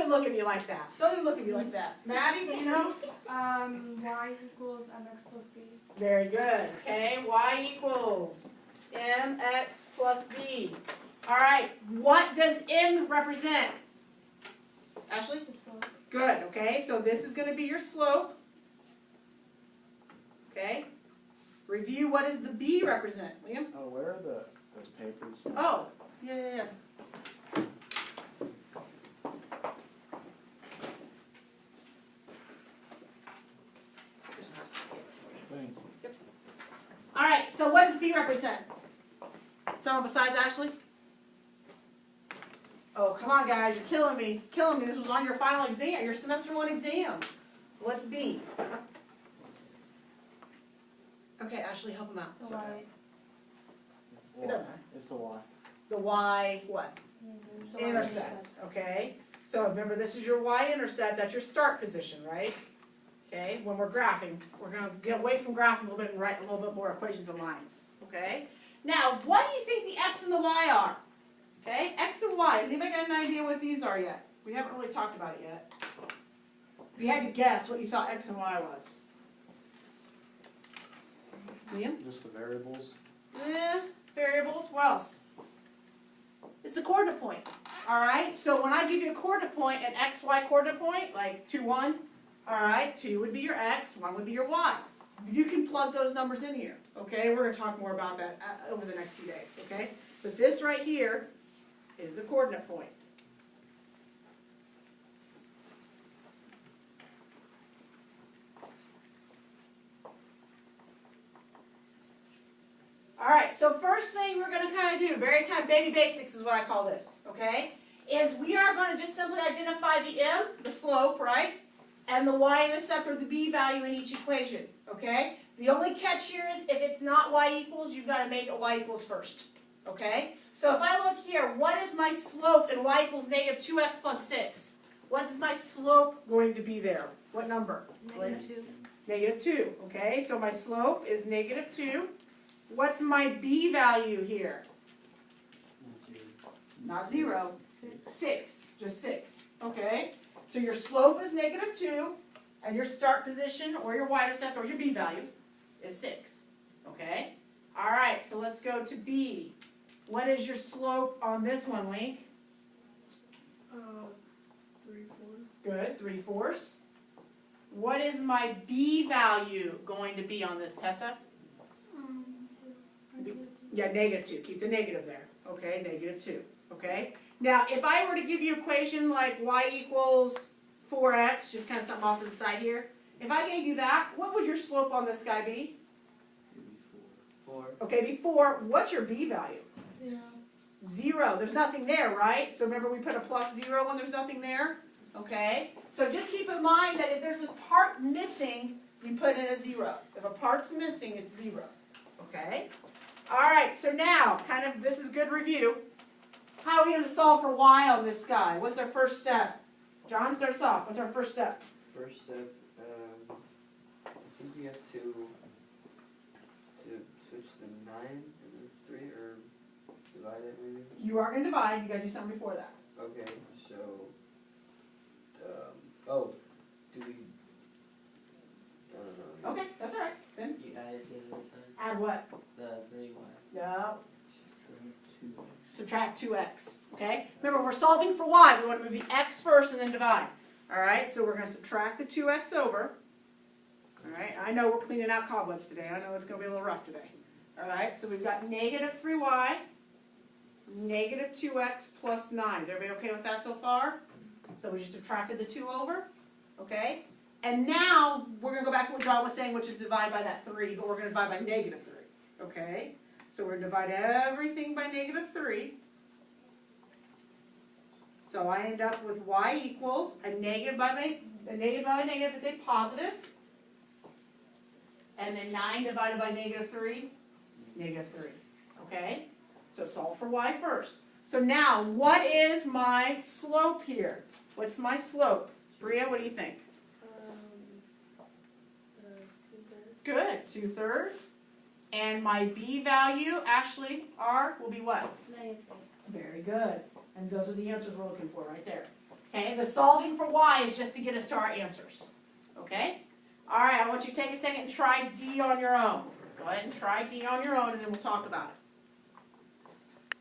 even look at me like that. Don't even look at me like that. Maddie, do you know? Y equals mx plus b. Very good. Okay, y equals mx plus b. All right, what does m represent? Ashley? The slope. Good, okay, so this is going to be your slope. Okay, review, what does the b represent, Liam? Oh, where are those papers? Oh, yeah. Thank you. All right, so what does b represent? Someone besides Ashley? Oh, come on, guys, you're killing me. This was on your final exam, your semester 1 exam. What's b? Okay, Ashley, help him out. The y. It doesn't matter. It's the Y. The y, what? The Intercept, okay? So remember, this is your y-intercept, that's your start position, right? Okay, when we're graphing, we're going to get away from graphing a little bit and write a little bit more equations and lines, okay? Now, what do you think the x and the y are? Okay, x and y, has anybody got an idea what these are yet? We haven't really talked about it yet. If you had to guess what you thought x and y was. Liam? Just the variables. Variables, what else? It's a coordinate point, all right? So when I give you a coordinate point, an x, y coordinate point, like 2, 1, all right, 2 would be your x, 1 would be your y. You can plug those numbers in here, okay? We're going to talk more about that over the next few days, okay? But this right here is a coordinate point. All right, so first thing we're going to kind of do, very kind of baby basics is what I call this, okay, is we are going to just simply identify the m, the slope, right, and the y-intercept or the b value in each equation, okay? The only catch here is if it's not y equals, you've got to make it y equals first, okay? So if I look here, what is my slope in y equals negative 2x plus 6? What is my slope going to be there? What number? -2. Negative 2, okay? So my slope is negative 2. What's my b value here? Not 0. 6. Just 6. Okay? So your slope is negative 2, and your start position, or your y-intercept, or your b value, is 6. Okay? All right, so let's go to b. What is your slope on this one, Link? 3/4. Good, 3/4. What is my b value going to be on this, Tessa? Yeah, negative 2. Keep the negative there. Okay, negative 2. Okay? Now, if I were to give you an equation like y equals 4x, just kind of something off to the side here, if I gave you that, what would your slope on this guy be? 4. Okay, before, what's your b value? Yeah. 0. There's nothing there, right? So remember we put a plus 0 when there's nothing there? Okay? So just keep in mind that if there's a part missing, you put in a 0. If a part's missing, it's 0. Okay? All right, so now, kind of, this is good review. How are we going to solve for y on this guy? What's our first step? John, start us off. What's our first step? First step, I think we have to switch the 9 and the 3, or divide it maybe? You are going to divide. You got to do something before that. Okay, so, oh, do we, I don't know. Okay, that's all right. Then You add it to the other side. add what? The 3y. No. Subtract 2x. Okay? Remember, we're solving for y. We want to move the x first and then divide. All right? So we're going to subtract the 2x over. All right? I know we're cleaning out cobwebs today. I know it's going to be a little rough today. All right? So we've got negative 3y, negative 2x plus 9. Is everybody okay with that so far? So we just subtracted the 2 over. Okay? And now we're going to go back to what John was saying, which is divide by that 3, but we're going to divide by negative 3. Okay? So we're going to divide everything by negative 3. So I end up with y equals a negative by negative is a positive. And then 9 divided by negative 3, negative 3. Okay? So solve for y first. So now, what is my slope here? What's my slope? Bria, what do you think? 2/3. Good, 2/3. And my b value, Ashley, R, will be what? -3. Very good. And those are the answers we're looking for right there. Okay, the solving for y is just to get us to our answers. Okay? All right, I want you to take a second and try D on your own. Go ahead and try D on your own, and then we'll talk about it.